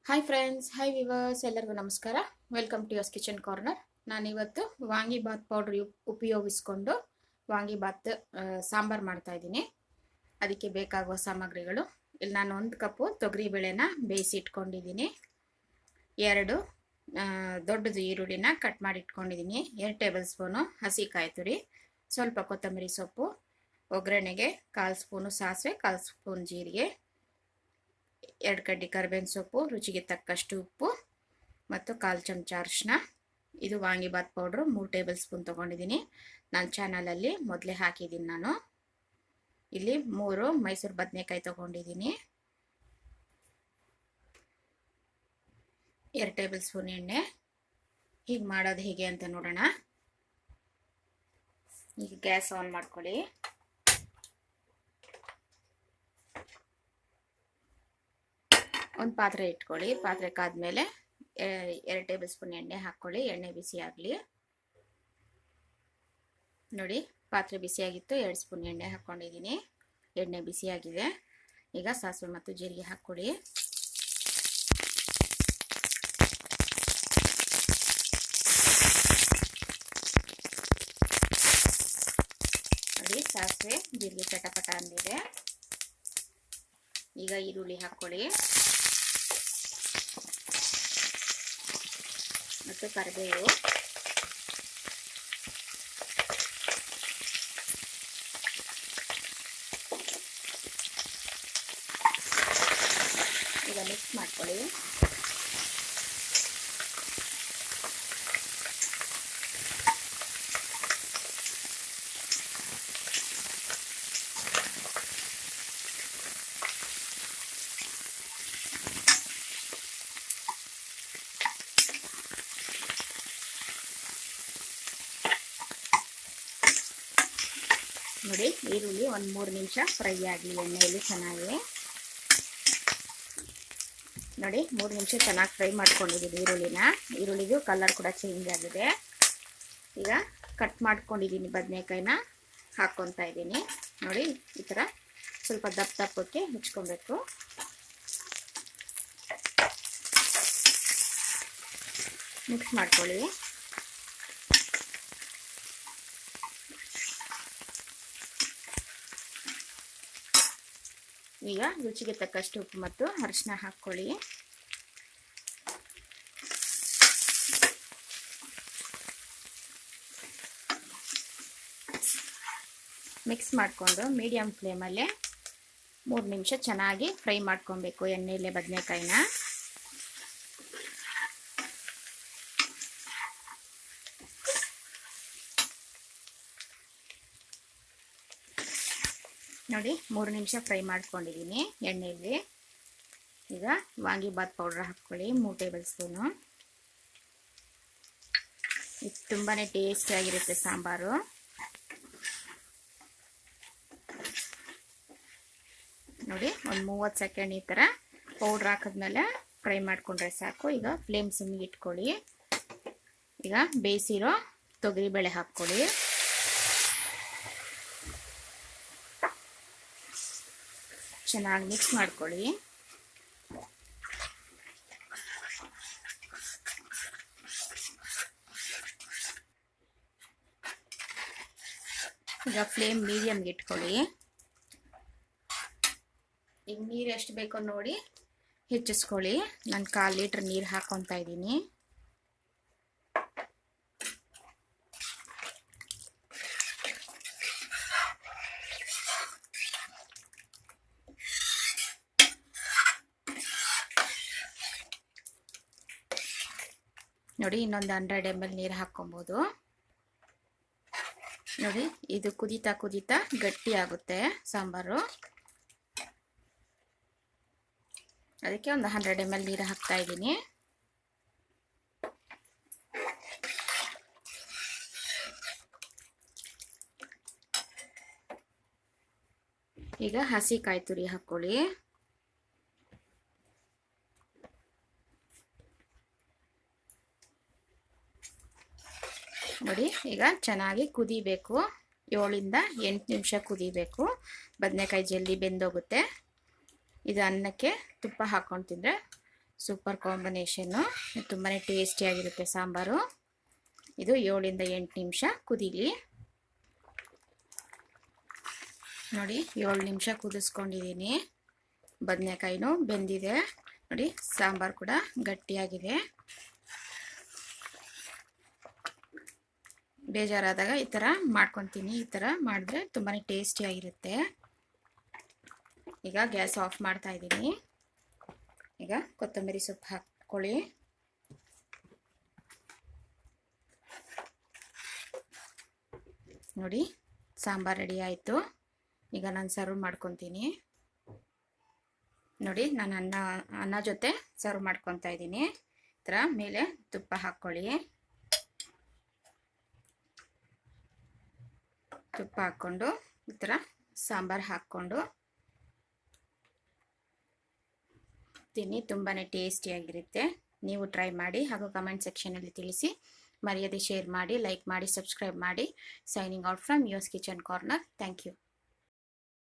Hi friends, hi viewers, ಎಲ್ಲರಿಗೂ ನಮಸ್ಕಾರ. Welcome to yours kitchen corner. ನಾನಿವತ್ತು ವಾಂಗಿಬಾತ್ ಪೌಡ್ರ್ ಉಪಯೋಗಿಸ್ಕೊಂಡು ವಾಂಗಿಬಾತ್ ಸಾಂಬಾರು ಮಾಡ್ತಾ ಇದ್ದೀನಿ. ಅದಕ್ಕೆ ಬೇಕಾಗುವ ಸಾಮಗ್ರಿಗಳು: ಇಲ್ಲಿ ನಾನು 1 ಕಪ್ಪು ತೊಗರಿಬೇಳೆನ ಬೇಯಿಸಿ ಇಟ್ಕೊಂಡಿದ್ದೀನಿ, 2 ದೊಡ್ಡದು ಈರುಳ್ಳಿನ ಕಟ್ ಮಾಡಿ ಇಟ್ಕೊಂಡಿದ್ದೀನಿ, 2 ಟೇಬಲ್ ಸ್ಪೂನು ಹಸಿಕಾಯಿ ತುರಿ, ಸ್ವಲ್ಪ ಕೊತ್ತಂಬರಿ ಸೊಪ್ಪು, ಒಗ್ಗರಣೆಗೆ 1/4 ಸ್ಪೂನು ಸಾಸಿವೆ, 1/4 ಸ್ಪೂನ್ ಜೀರಿಗೆ, 2 ಕಡ್ಡಿ ಕರಿಬೇವಿನ ಸೊಪ್ಪು, ರುಚಿಗೆ ತಕ್ಕಷ್ಟು ಉಪ್ಪು ಮತ್ತು 1/4 ಚಮಚ ಅರಿಶಿನ. ಇದು ವಾಂಗಿಬಾತ್ ಪೌಡ್ರು 3 ಟೇಬಲ್ ಸ್ಪೂನ್ ತೊಗೊಂಡಿದ್ದೀನಿ. ನನ್ನ ಚಾನಲಲ್ಲಿ ಮೊದಲೇ ಹಾಕಿದ್ದೀನಿ. ನಾನು ಇಲ್ಲಿ 3 ಮೈಸೂರು ಬದನೆಕಾಯಿ ತೊಗೊಂಡಿದ್ದೀನಿ, 2 ಟೇಬಲ್ ಸ್ಪೂನ್ ಎಣ್ಣೆ. ಹೀಗೆ ಮಾಡೋದು ಹೇಗೆ ಅಂತ ನೋಡೋಣ. ಈಗ ಗ್ಯಾಸ್ ಆನ್ ಮಾಡ್ಕೊಳ್ಳಿ. ಒಂದು ಪಾತ್ರೆ ಇಟ್ಕೊಳ್ಳಿ. ಪಾತ್ರೆ ಕಾದ್ಮೇಲೆ 2 ಟೇಬಲ್ ಸ್ಪೂನ್ ಎಣ್ಣೆ ಹಾಕ್ಕೊಳ್ಳಿ. ಎಣ್ಣೆ ಬಿಸಿ ಆಗಲಿ. ನೋಡಿ, ಪಾತ್ರೆ ಬಿಸಿಯಾಗಿತ್ತು, 2 ಸ್ಪೂನ್ ಎಣ್ಣೆ ಹಾಕ್ಕೊಂಡಿದ್ದೀನಿ. ಎಣ್ಣೆ ಬಿಸಿಯಾಗಿದೆ. ಈಗ ಸಾಸಿವೆ ಮತ್ತು ಜೀರಿಗೆ ಹಾಕ್ಕೊಳ್ಳಿ. ನೋಡಿ, ಸಾಸಿವೆ ಜೀರಿಗೆ ಚಟಪಟ ಅಂದಿದೆ. ಈಗ ಈರುಳ್ಳಿ ಹಾಕ್ಕೊಳ್ಳಿ ಮತ್ತು ಕರಿಬೇವು. ಈಗ ಮಿಕ್ಸ್ ಮಾಡ್ಕೊಳ್ಳಿ. ನೋಡಿ, ಈರುಳ್ಳಿ ಒಂದು 3 ನಿಮಿಷ ಫ್ರೈ ಆಗಲಿ ಎಣ್ಣೆಯಲ್ಲಿ ಚೆನ್ನಾಗಿ. ನೋಡಿ, 3 ನಿಮಿಷ ಚೆನ್ನಾಗಿ ಫ್ರೈ ಮಾಡ್ಕೊಂಡಿದ್ದೀನಿ ಈರುಳ್ಳಿನ. ಈರುಳ್ಳಿದು ಕಲರ್ ಕೂಡ ಚೇಂಜ್ ಆಗಿದೆ. ಈಗ ಕಟ್ ಮಾಡ್ಕೊಂಡಿದ್ದೀನಿ ಬದನೆಕಾಯಿನ ಹಾಕ್ಕೊತಾ ಇದ್ದೀನಿ. ನೋಡಿ, ಈ ಥರ ಸ್ವಲ್ಪ ದಪ್ಪಕ್ಕೆ ಹೆಚ್ಕೊಬೇಕು. ಮಿಕ್ಸ್ ಮಾಡ್ಕೊಳ್ಳಿ. ಈಗ ರುಚಿಗೆ ತಕ್ಕಷ್ಟು ಉಪ್ಪು ಮತ್ತು ಅರಿಶಿನ ಹಾಕ್ಕೊಳ್ಳಿ. ಮಿಕ್ಸ್ ಮಾಡಿಕೊಂಡು ಮೀಡಿಯಂ ಫ್ಲೇಮಲ್ಲೇ 3 ನಿಮಿಷ ಚೆನ್ನಾಗಿ ಫ್ರೈ ಮಾಡ್ಕೊಬೇಕು ಎಣ್ಣೆಯಲ್ಲೇ ಬದನೆಕಾಯಿನ. ನೋಡಿ, 3 ನಿಮಿಷ ಫ್ರೈ ಮಾಡ್ಕೊಂಡಿದ್ದೀನಿ ಎಣ್ಣೆಯಲ್ಲಿ. ಈಗ ವಾಂಗಿಬಾತ್ ಪೌಡ್ರ್ ಹಾಕ್ಕೊಳ್ಳಿ 3 ಟೇಬಲ್ ಸ್ಪೂನು. ಇದು ತುಂಬಾ ಟೇಸ್ಟಿಯಾಗಿರುತ್ತೆ ಸಾಂಬಾರು. ನೋಡಿ, ಒಂದು 30 ಸೆಕೆಂಡ್ ಈ ಥರ ಪೌಡ್ರ್ ಹಾಕಿದ್ಮೇಲೆ ಫ್ರೈ ಮಾಡಿಕೊಂಡ್ರೆ ಸಾಕು. ಈಗ ಫ್ಲೇಮ್ ಸಿಮ್ಮಿಗೆ ಇಟ್ಕೊಳ್ಳಿ. ಈಗ ಬೇಯಿಸಿರೋ ತೊಗರಿಬೇಳೆ ಹಾಕ್ಕೊಳ್ಳಿ. ಚೆನ್ನಾಗಿ ಮಿಕ್ಸ್ ಮಾಡ್ಕೊಳ್ಳಿ. ಈಗ ಫ್ಲೇಮ್ ಮೀಡಿಯಮ್ಗೆ ಇಟ್ಕೊಳ್ಳಿ. ಈಗ ನೀರು ಎಷ್ಟು ಬೇಕೋ ನೋಡಿ ಹೆಚ್ಚಿಸ್ಕೊಳ್ಳಿ. ನಾನು 1/4 ಲೀಟ್ರ್ ನೀರು ಹಾಕ್ಕೊತಾ ಇದ್ದೀನಿ. ನೋಡಿ, ಇನ್ನೊಂದು 100 ml ನೀರು ಹಾಕ್ಕೊಬೋದು. ನೋಡಿ, ಇದು ಕುದೀತಾ ಕುದೀತಾ ಗಟ್ಟಿ ಆಗುತ್ತೆ ಸಾಂಬಾರು. ಅದಕ್ಕೆ ಒಂದು 100 ml ನೀರು ಹಾಕ್ತಾ ಇದ್ದೀನಿ. ಈಗ ಹಸಿಕಾಯಿ ತುರಿ ಹಾಕ್ಕೊಳ್ಳಿ. ನೋಡಿ, ಈಗ ಚೆನ್ನಾಗಿ ಕುದಿಬೇಕು. 7ರಿಂದ 8 ನಿಮಿಷ ಕುದಿಬೇಕು. ಬದನೆಕಾಯಿ ಜಲ್ದಿ ಬೆಂದೋಗುತ್ತೆ. ಇದು ಅನ್ನಕ್ಕೆ ತುಪ್ಪ ಹಾಕ್ಕೊಂಡು ತಿಂದರೆ ಸೂಪರ್ ಕಾಂಬಿನೇಷನ್ನು, ತುಂಬಾ ಟೇಸ್ಟಿಯಾಗಿರುತ್ತೆ ಸಾಂಬಾರು. ಇದು 7ರಿಂದ 8 ನಿಮಿಷ ಕುದೀಲಿ. ನೋಡಿ 7 ನಿಮಿಷ ಕುದಿಸ್ಕೊಂಡಿದ್ದೀನಿ. ಬದನೆಕಾಯಿನೂ ಬೆಂದಿದೆ ನೋಡಿ, ಸಾಂಬಾರು ಕೂಡ ಗಟ್ಟಿಯಾಗಿದೆ. ಬೇಜಾರಾದಾಗ ಈ ಥರ ಮಾಡ್ಕೊತೀನಿ. ಈ ಥರ ಮಾಡಿದ್ರೆ ತುಂಬಾ ಟೇಸ್ಟಿಯಾಗಿರುತ್ತೆ. ಈಗ ಗ್ಯಾಸ್ ಆಫ್ ಮಾಡ್ತಾ ಇದ್ದೀನಿ. ಈಗ ಕೊತ್ತಂಬರಿ ಸೊಪ್ಪು ಹಾಕ್ಕೊಳ್ಳಿ. ನೋಡಿ ಸಾಂಬಾರು ರೆಡಿ ಆಯಿತು. ಈಗ ನಾನು ಸರ್ವ್ ಮಾಡ್ಕೊತೀನಿ. ನೋಡಿ ನಾನು ಅನ್ನ ಜೊತೆ ಸರ್ವ್ ಮಾಡ್ಕೊತಾ ಇದ್ದೀನಿ. ಈ ಥರ ಮೇಲೆ ತುಪ್ಪ ಹಾಕ್ಕೊಳ್ಳಿ. ತುಪ್ಪ ಹಾಕ್ಕೊಂಡು ಈ ಥರ ಸಾಂಬಾರು ಹಾಕ್ಕೊಂಡು ತಿನ್ನಿ, ತುಂಬಾ ಟೇಸ್ಟಿಯಾಗಿರುತ್ತೆ. ನೀವು ಟ್ರೈ ಮಾಡಿ ಹಾಗೂ ಕಮೆಂಟ್ ಸೆಕ್ಷನಲ್ಲಿ ತಿಳಿಸಿ. ಮರೆಯದೆ ಶೇರ್ ಮಾಡಿ, ಲೈಕ್ ಮಾಡಿ, ಸಬ್ಸ್ಕ್ರೈಬ್ ಮಾಡಿ. Signing out from yours kitchen corner. Thank you.